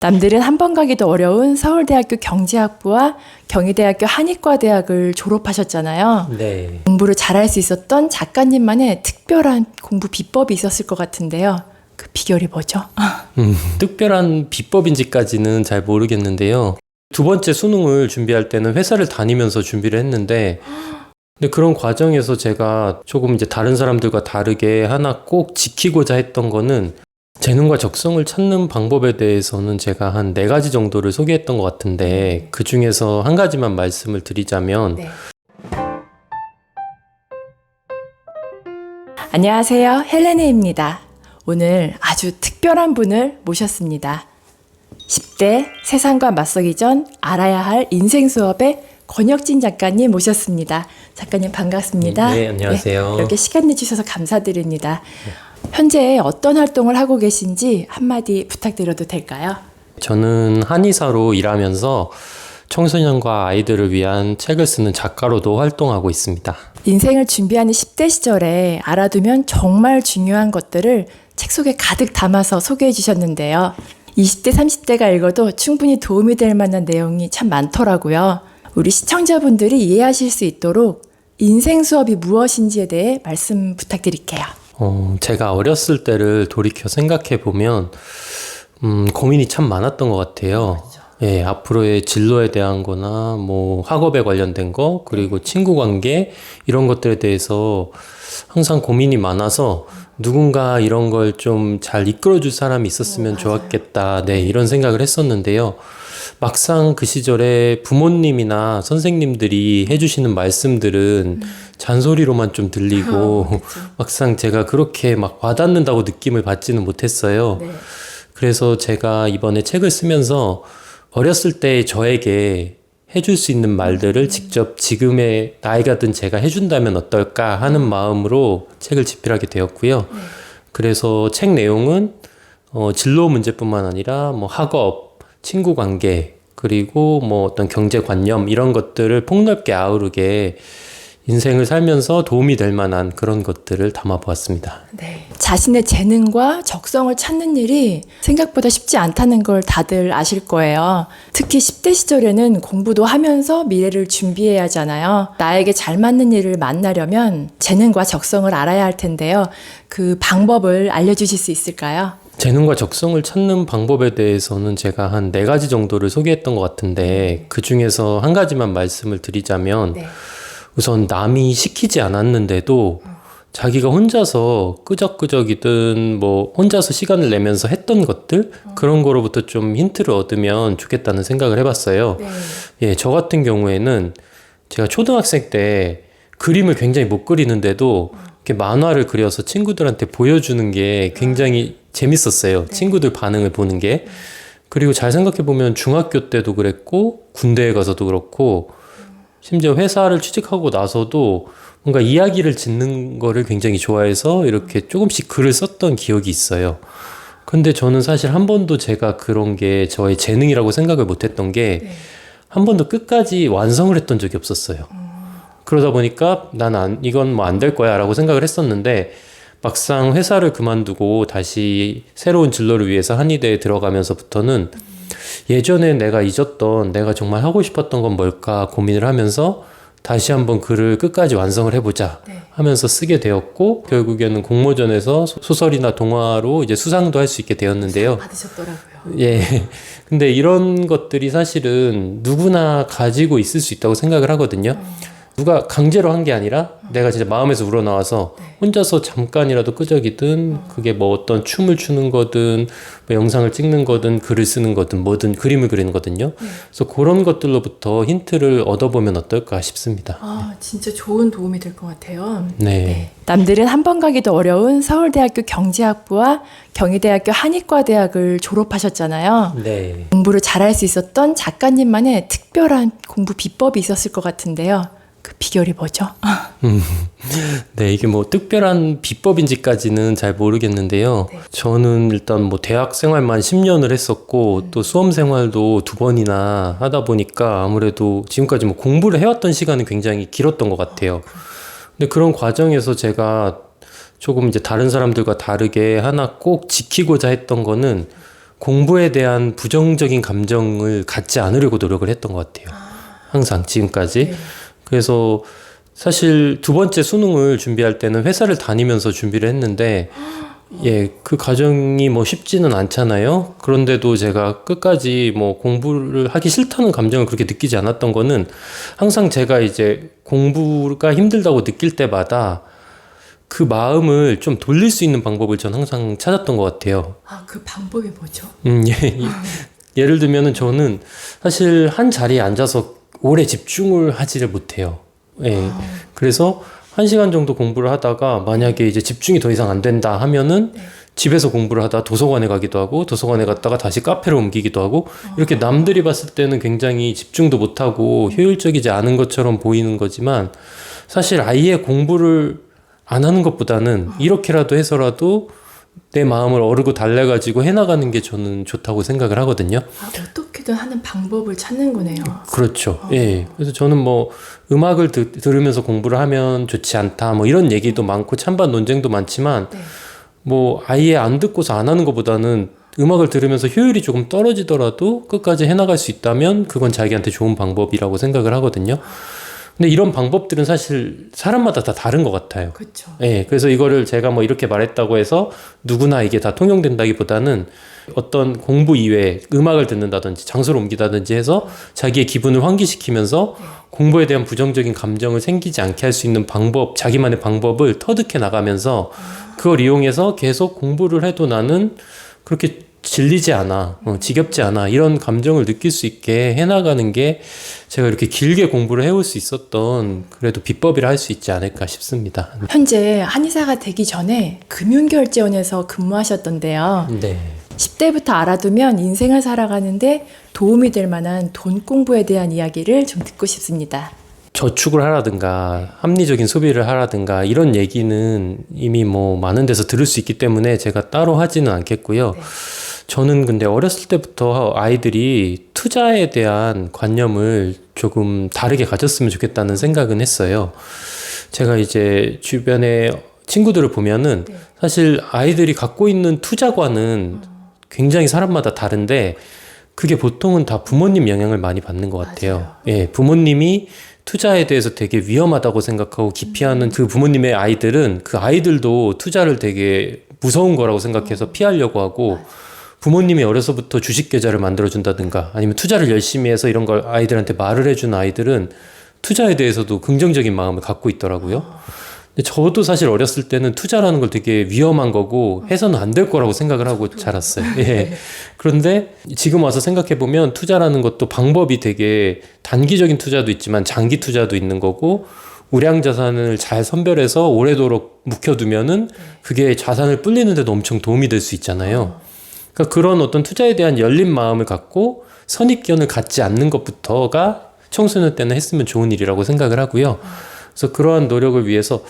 남들은 한 번 가기도 어려운 서울대학교 경제학부와 경희대학교 한의과대학을 졸업하셨잖아요. 네. 공부를 잘할 수 있었던 작가님만의 특별한 공부 비법이 있었을 것 같은데요. 그 비결이 뭐죠? 특별한 비법인지까지는 잘 모르겠는데요. 두 번째 수능을 준비할 때는 회사를 다니면서 준비를 했는데, 근데 그런 과정에서 제가 조금 이제 다른 사람들과 다르게 하나 꼭 지키고자 했던 거는 재능과 적성을 찾는 방법에 대해서는 제가 한 4가지 정도를 소개했던 것 같은데, 그 중에서 한 가지만 말씀을 드리자면, 네. 안녕하세요. 헬레네입니다. 오늘 아주 특별한 분을 모셨습니다. 10대 세상과 맞서기 전 알아야 할 인생 수업의 권혁진 작가님 모셨습니다. 작가님 반갑습니다. 네, 안녕하세요. 네, 이렇게 시간 내주셔서 감사드립니다. 현재 어떤 활동을 하고 계신지 한마디 부탁드려도 될까요? 저는 한의사로 일하면서 청소년과 아이들을 위한 책을 쓰는 작가로도 활동하고 있습니다. 인생을 준비하는 10대 시절에 알아두면 정말 중요한 것들을 책 속에 가득 담아서 소개해 주셨는데요. 20대, 30대가 읽어도 충분히 도움이 될 만한 내용이 참 많더라고요. 우리 시청자분들이 이해하실 수 있도록 인생 수업이 무엇인지에 대해 말씀 부탁드릴게요. 제가 어렸을 때를 돌이켜 생각해 보면 고민이 참 많았던 것 같아요. 그렇죠. 예, 앞으로의 진로에 대한 거나 뭐 학업에 관련된 거, 그리고 친구 관계 이런 것들에 대해서 항상 고민이 많아서 누군가 이런 걸 좀 잘 이끌어 줄 사람이 있었으면 좋았겠다. 네, 이런 생각을 했었는데요. 막상 그 시절에 부모님이나 선생님들이 해주시는 말씀들은 잔소리로만 좀 들리고 막상 제가 그렇게 막 와닿는다고 느낌을 받지는 못했어요. 네. 그래서 제가 이번에 책을 쓰면서 어렸을 때 저에게 해줄 수 있는 말들을 직접 지금의 나이가 든 제가 해준다면 어떨까 하는 마음으로 책을 집필하게 되었고요. 그래서 책 내용은 진로 문제뿐만 아니라 뭐 학업, 친구 관계, 그리고 뭐 어떤 경제관념 이런 것들을 폭넓게 아우르게 인생을 살면서 도움이 될 만한 그런 것들을 담아보았습니다. 네. 자신의 재능과 적성을 찾는 일이 생각보다 쉽지 않다는 걸 다들 아실 거예요. 특히 10대 시절에는 공부도 하면서 미래를 준비해야 하잖아요. 나에게 잘 맞는 일을 만나려면 재능과 적성을 알아야 할 텐데요. 그 방법을 알려주실 수 있을까요? 재능과 적성을 찾는 방법에 대해서는 제가 한 4가지 정도를 소개했던 것 같은데, 그 중에서 한 가지만 말씀을 드리자면, 네. 우선 남이 시키지 않았는데도 자기가 혼자서 끄적끄적이든 뭐 혼자서 시간을 내면서 했던 것들, 그런 거로부터 좀 힌트를 얻으면 좋겠다는 생각을 해봤어요. 네. 예, 저 같은 경우에는 제가 초등학생 때 그림을 굉장히 못 그리는데도 이렇게 만화를 그려서 친구들한테 보여주는 게 굉장히 재밌었어요. 친구들 반응을 보는 게. 그리고 잘 생각해보면 중학교 때도 그랬고 군대에 가서도 그렇고 심지어 회사를 취직하고 나서도 뭔가 이야기를 짓는 거를 굉장히 좋아해서 이렇게 조금씩 글을 썼던 기억이 있어요. 근데 저는 사실 한 번도 제가 그런 게 저의 재능이라고 생각을 못 했던 게 한 번도 끝까지 완성을 했던 적이 없었어요. 그러다 보니까 이건 뭐 안 될 거야 라고 생각을 했었는데, 막상 회사를 그만두고 다시 새로운 진로를 위해서 한의대에 들어가면서부터는 예전에 내가 잊었던, 내가 정말 하고 싶었던 건 뭘까 고민을 하면서 다시 한번 글을 끝까지 완성을 해보자 하면서 쓰게 되었고, 결국에는 공모전에서 소설이나 동화로 이제 수상도 할 수 있게 되었는데요. 받으셨더라고요. 예. 근데 이런 것들이 사실은 누구나 가지고 있을 수 있다고 생각을 하거든요. 누가 강제로 한 게 아니라 내가 진짜 마음에서 우러나와서 혼자서 잠깐이라도 끄적이든, 그게 뭐 어떤 춤을 추는 거든 뭐 영상을 찍는 거든 글을 쓰는 거든 뭐든 그림을 그리는 거든요. 그래서 그런 것들로부터 힌트를 얻어보면 어떨까 싶습니다. 아, 진짜 좋은 도움이 될 것 같아요. 네. 남들은 한 번 가기도 어려운 서울대학교 경제학부와 경희대학교 한의과대학을 졸업하셨잖아요. 네. 공부를 잘할 수 있었던 작가님만의 특별한 공부 비법이 있었을 것 같은데요. 그 비결이 뭐죠? 네, 이게 뭐 특별한 비법인지까지는 잘 모르겠는데요. 저는 일단 뭐 대학 생활만 10년을 했었고, 또 수험 생활도 2번이나 하다 보니까 아무래도 지금까지 뭐 공부를 해왔던 시간은 굉장히 길었던 것 같아요. 근데 그런 과정에서 제가 조금 이제 다른 사람들과 다르게 하나 꼭 지키고자 했던 거는 공부에 대한 부정적인 감정을 갖지 않으려고 노력을 했던 것 같아요. 항상 지금까지. 네. 그래서 사실 두 번째 수능을 준비할 때는 회사를 다니면서 준비를 했는데 예, 그 과정이 뭐 쉽지는 않잖아요. 그런데도 제가 끝까지 뭐 공부를 하기 싫다는 감정을 그렇게 느끼지 않았던 거는 항상 제가 이제 공부가 힘들다고 느낄 때마다 그 마음을 좀 돌릴 수 있는 방법을 전 항상 찾았던 것 같아요. 아, 그 방법이 뭐죠? 예를 들면은 저는 사실 한 자리에 앉아서 오래 집중을 하지를 못해요. 예. 그래서 1시간 정도 공부를 하다가 만약에 이제 집중이 더 이상 안 된다 하면은 집에서 공부를 하다 도서관에 가기도 하고 도서관에 갔다가 다시 카페로 옮기기도 하고 이렇게 남들이 봤을 때는 굉장히 집중도 못하고 효율적이지 않은 것처럼 보이는 거지만 사실 아예 공부를 안 하는 것보다는 이렇게라도 해서라도 내 마음을 어르고 달래가지고 해나가는 게 저는 좋다고 생각을 하거든요. 아, 어떻게든 하는 방법을 찾는 거네요. 그렇죠. 예. 그래서 저는 뭐 음악을 들으면서 공부를 하면 좋지 않다 뭐 이런 얘기도 많고 찬반 논쟁도 많지만 네. 뭐 아예 안 듣고서 안 하는 것보다는 음악을 들으면서 효율이 조금 떨어지더라도 끝까지 해나갈 수 있다면 그건 자기한테 좋은 방법이라고 생각을 하거든요. 근데 이런 방법들은 사실 사람마다 다 다른 것 같아요. 그렇죠. 예, 그래서 이거를 제가 뭐 이렇게 말했다고 해서 누구나 이게 다 통용된다기보다는 어떤 공부 이외에 음악을 듣는다든지 장소를 옮기다든지 해서 자기의 기분을 환기시키면서 공부에 대한 부정적인 감정을 생기지 않게 할 수 있는 방법, 자기만의 방법을 터득해 나가면서 그걸 이용해서 계속 공부를 해도 나는 그렇게 질리지 않아, 지겹지 않아 이런 감정을 느낄 수 있게 해나가는 게 제가 이렇게 길게 공부를 해올 수 있었던 그래도 비법이라 할 수 있지 않을까 싶습니다. 현재 한의사가 되기 전에 금융결제원에서 근무하셨던데요. 네. 10대부터 알아두면 인생을 살아가는데 도움이 될 만한 돈 공부에 대한 이야기를 좀 듣고 싶습니다. 저축을 하라든가 합리적인 소비를 하라든가 이런 얘기는 이미 뭐 많은 데서 들을 수 있기 때문에 제가 따로 하지는 않겠고요. 네. 저는 근데 어렸을 때부터 아이들이 투자에 대한 관념을 조금 다르게 가졌으면 좋겠다는 생각은 했어요. 제가 이제 주변에 친구들을 보면은 네. 사실 아이들이 갖고 있는 투자관은 굉장히 사람마다 다른데 그게 보통은 다 부모님 영향을 많이 받는 것 같아요. 맞아요. 예, 부모님이 투자에 대해서 되게 위험하다고 생각하고 기피하는 그 부모님의 아이들은 그 아이들도 투자를 되게 무서운 거라고 생각해서 피하려고 하고 부모님이 어려서부터 주식 계좌를 만들어준다든가 아니면 투자를 열심히 해서 이런 걸 아이들한테 말을 해준 아이들은 투자에 대해서도 긍정적인 마음을 갖고 있더라고요. 근데 저도 사실 어렸을 때는 투자라는 걸 되게 위험한 거고 해서는 안 될 거라고 생각을 하고 자랐어요. 예. 그런데 지금 와서 생각해보면 투자라는 것도 방법이 되게 단기적인 투자도 있지만 장기 투자도 있는 거고 우량 자산을 잘 선별해서 오래도록 묵혀두면은 그게 자산을 불리는 데도 엄청 도움이 될 수 있잖아요. 그러니까 그런 어떤 투자에 대한 열린 마음을 갖고 선입견을 갖지 않는 것부터가 청소년 때는 했으면 좋은 일이라고 생각을 하고요. 그래서 그러한 노력을 위해서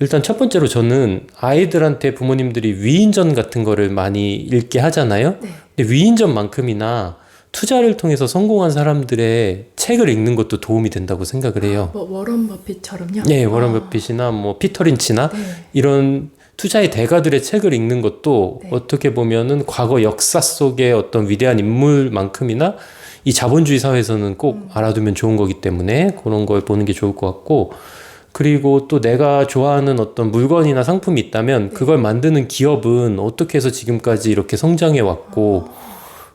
일단 첫 번째로 저는 아이들한테 부모님들이 위인전 같은 거를 많이 읽게 하잖아요. 네. 근데 위인전만큼이나 투자를 통해서 성공한 사람들의 책을 읽는 것도 도움이 된다고 생각을 해요. 뭐 워런 버핏처럼요? 네, 워런 버핏이나 뭐 피터 린치나 네. 이런 투자의 대가들의 책을 읽는 것도 네. 어떻게 보면은 과거 역사 속의 어떤 위대한 인물만큼이나 이 자본주의 사회에서는 꼭 알아두면 좋은 거기 때문에 그런 걸 보는 게 좋을 것 같고 그리고 또 내가 좋아하는 어떤 물건이나 상품이 있다면 그걸 만드는 기업은 어떻게 해서 지금까지 이렇게 성장해 왔고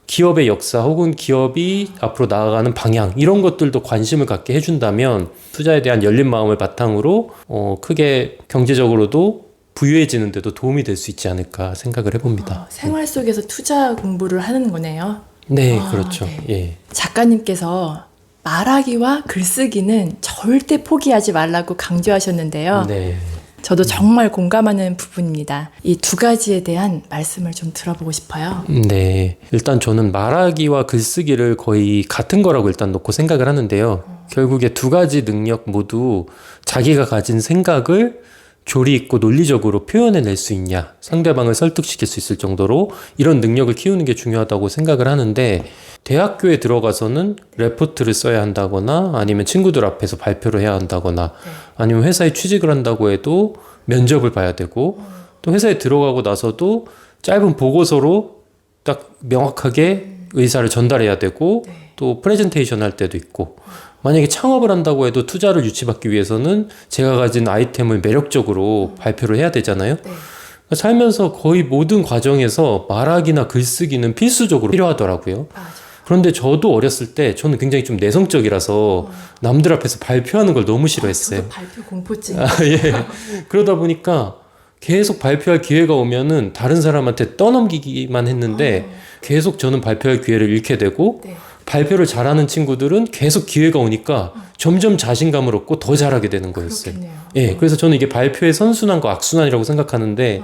기업의 역사 혹은 기업이 앞으로 나아가는 방향 이런 것들도 관심을 갖게 해준다면 투자에 대한 열린 마음을 바탕으로 크게 경제적으로도 부유해지는 데도 도움이 될 수 있지 않을까 생각을 해봅니다. 생활 속에서 투자 공부를 하는 거네요. 네, 그렇죠. 네. 예. 작가님께서 말하기와 글쓰기는 절대 포기하지 말라고 강조하셨는데요. 네. 저도 정말 공감하는 부분입니다. 이 두 가지에 대한 말씀을 좀 들어보고 싶어요. 네. 일단 저는 말하기와 글쓰기를 거의 같은 거라고 일단 놓고 생각을 하는데요. 결국에 두 가지 능력 모두 자기가 가진 생각을 조리 있고 논리적으로 표현해낼 수 있냐, 상대방을 설득시킬 수 있을 정도로 이런 능력을 키우는 게 중요하다고 생각을 하는데 대학교에 들어가서는 레포트를 써야 한다거나 아니면 친구들 앞에서 발표를 해야 한다거나 아니면 회사에 취직을 한다고 해도 면접을 봐야 되고 또 회사에 들어가고 나서도 짧은 보고서로 딱 명확하게 의사를 전달해야 되고 네. 또 프레젠테이션 할 때도 있고 만약에 창업을 한다고 해도 투자를 유치받기 위해서는 제가 가진 아이템을 매력적으로 발표를 해야 되잖아요. 네. 살면서 거의 모든 과정에서 말하기나 글쓰기는 필수적으로 필요하더라고요. 맞아. 그런데 저도 어렸을 때 저는 굉장히 좀 내성적이라서 남들 앞에서 발표하는 걸 너무 싫어했어요. 저도 발표 공포증. 예. 그러다 보니까 계속 발표할 기회가 오면은 다른 사람한테 떠넘기기만 했는데 계속 저는 발표할 기회를 잃게 되고 네. 발표를 잘하는 친구들은 계속 기회가 오니까 점점 자신감을 얻고 더 잘하게 되는 거였어요. 그렇겠네요. 예, 그래서 저는 이게 발표의 선순환과 악순환이라고 생각하는데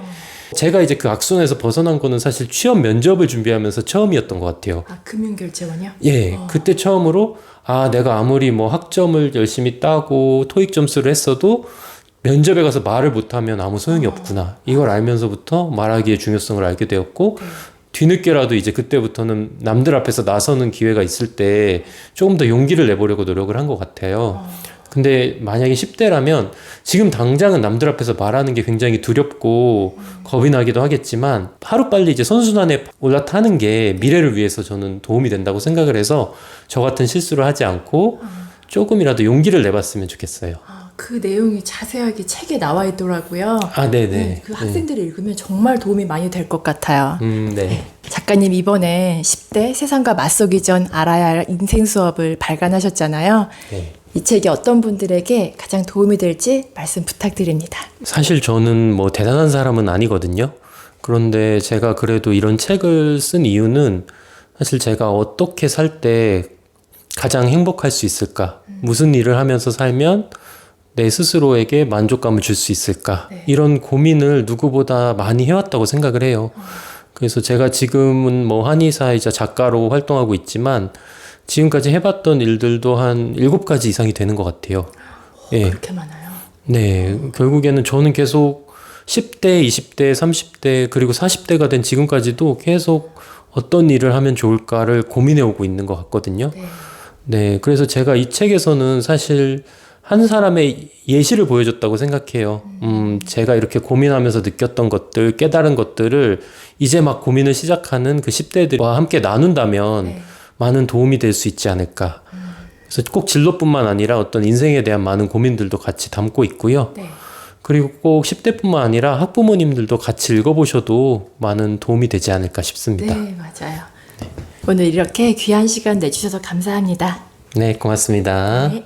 제가 이제 그 악순환에서 벗어난 거는 사실 취업 면접을 준비하면서 처음이었던 것 같아요. 아, 금융결제원이요? 예, 그때 처음으로 내가 아무리 뭐 학점을 열심히 따고 토익 점수를 했어도 면접에 가서 말을 못하면 아무 소용이 없구나. 이걸 알면서부터 말하기의 중요성을 알게 되었고 뒤늦게라도 이제 그때부터는 남들 앞에서 나서는 기회가 있을 때 조금 더 용기를 내보려고 노력을 한 것 같아요. 근데 만약에 10대라면 지금 당장은 남들 앞에서 말하는 게 굉장히 두렵고 겁이 나기도 하겠지만 하루빨리 이제 선순환에 올라타는 게 미래를 위해서 저는 도움이 된다고 생각을 해서 저 같은 실수를 하지 않고 조금이라도 용기를 내봤으면 좋겠어요. 그 내용이 자세하게 책에 나와 있더라고요. 네네. 그 학생들이 읽으면 정말 도움이 많이 될 것 같아요. 네. 작가님 이번에 10대 세상과 맞서기 전 알아야 할 인생 수업을 발간하셨잖아요. 네. 이 책이 어떤 분들에게 가장 도움이 될지 말씀 부탁드립니다. 사실 저는 뭐 대단한 사람은 아니거든요. 그런데 제가 그래도 이런 책을 쓴 이유는 사실 제가 어떻게 살 때 가장 행복할 수 있을까? 무슨 일을 하면서 살면 내 스스로에게 만족감을 줄 수 있을까? 네. 이런 고민을 누구보다 많이 해왔다고 생각을 해요. 그래서 제가 지금은 뭐 한의사이자 작가로 활동하고 있지만 지금까지 해봤던 일들도 한 7가지 이상이 되는 것 같아요. 예. 그렇게 많아요? 네. 결국에는 저는 계속 10대, 20대, 30대, 그리고 40대가 된 지금까지도 계속 어떤 일을 하면 좋을까를 고민해오고 있는 것 같거든요. 네. 네. 그래서 제가 이 책에서는 사실 한 사람의 예시를 보여줬다고 생각해요. 제가 이렇게 고민하면서 느꼈던 것들, 깨달은 것들을 이제 막 고민을 시작하는 그 10대들과 함께 나눈다면 네. 많은 도움이 될 수 있지 않을까. 그래서 꼭 진로뿐만 아니라 어떤 인생에 대한 많은 고민들도 같이 담고 있고요. 네. 그리고 꼭 10대뿐만 아니라 학부모님들도 같이 읽어보셔도 많은 도움이 되지 않을까 싶습니다. 네, 맞아요. 오늘 이렇게 귀한 시간 내주셔서 감사합니다. 네, 고맙습니다. 네.